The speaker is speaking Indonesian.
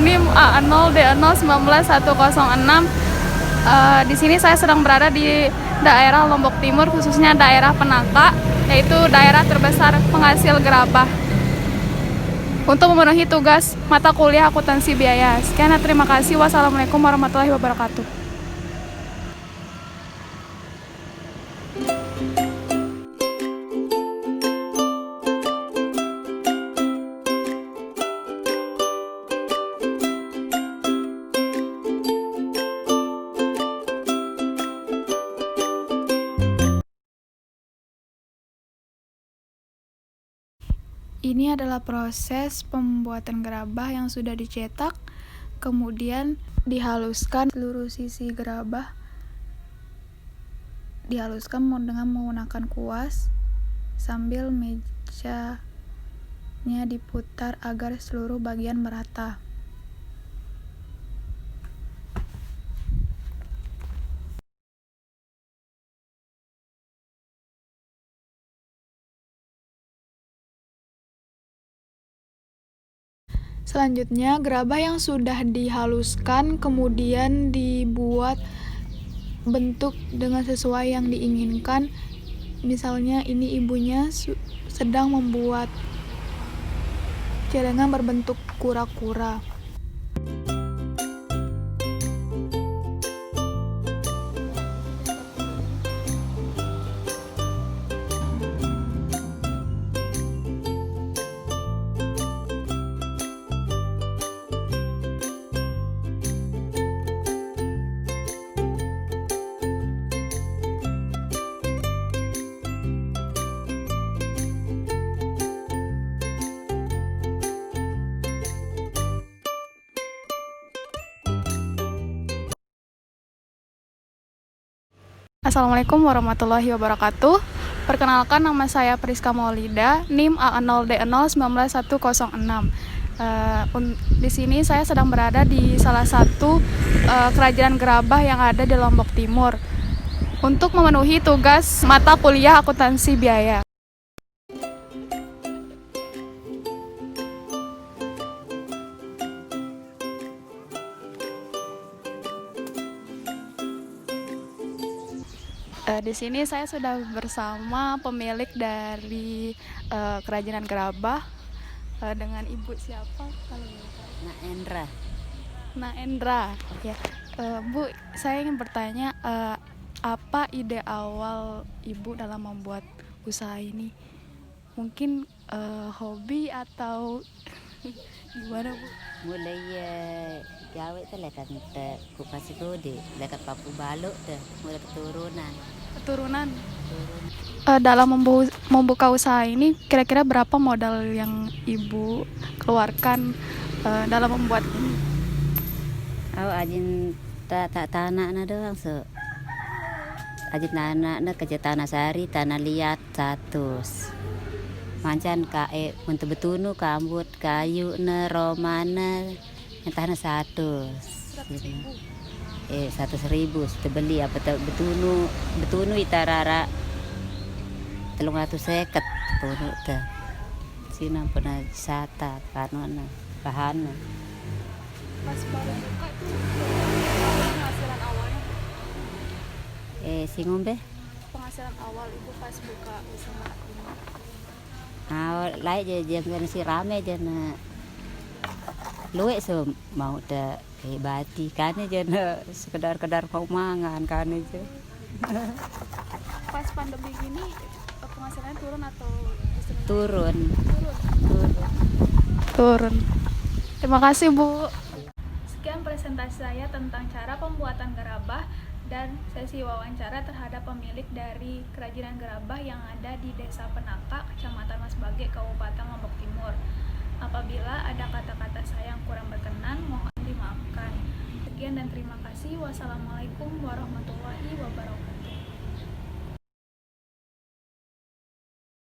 NIM A0D0191106. Di sini saya sedang berada di daerah Lombok Timur, khususnya daerah Penaka, yaitu daerah terbesar penghasil gerabah. Untuk memenuhi tugas mata kuliah akuntansi biaya. Sekian dan terima kasih. Wassalamualaikum warahmatullahi wabarakatuh. Ini adalah proses pembuatan gerabah yang sudah dicetak, kemudian dihaluskan seluruh sisi gerabah, dihaluskan dengan menggunakan kuas sambil mejanya diputar agar seluruh bagian merata. Selanjutnya, gerabah yang sudah dihaluskan kemudian dibuat bentuk dengan sesuai yang diinginkan. Misalnya ini ibunya sedang membuat celengan berbentuk kura-kura. Assalamualaikum warahmatullahi wabarakatuh. Perkenalkan, nama saya Priska Maulida, NIM A0D0191106. Di sini saya sedang berada di salah satu kerajinan gerabah yang ada di Lombok Timur untuk memenuhi tugas mata kuliah akuntansi biaya. Di sini saya sudah bersama pemilik dari kerajinan gerabah dengan ibu siapa? Naendra. Ya, Bu, saya ingin bertanya, apa ide awal ibu dalam membuat usaha ini? Mungkin hobi atau gimana, Bu? Mulai gawe lekat kupasi kode lekat papu baluk mulai keturunan. Dalam membuka usaha ini, kira-kira berapa modal yang ibu keluarkan dalam membuat ini? Ajin tak tanah na doang ajin tanah na kerja tanah sari tanah liat 100 mancan untuk betunu kambut kayu na romana yang tanah 100 100.000 beli apa betunu itarara 350 betunu sini pernah wisata karena bahan. Pas baru buka tuh penghasilan awalnya? Singombe Penghasilan awal ibu pas buka usaha ini? Lai jam kan si rame jana luwe mau bati kan jana sekedar mau mangan kan aja. Pas pandemi gini penghasilannya turun atau turun. Terima kasih, Bu. Sekian presentasi saya tentang cara pembuatan gerabah dan sesi wawancara terhadap pemilik dari kerajinan gerabah yang ada di Desa Penaka, Kecamatan Masbage, Kabupaten Lombok Timur. Apabila ada kata-kata saya yang kurang berkenan, mohon dimaafkan. Sekian dan terima kasih. Wassalamualaikum warahmatullahi wabarakatuh.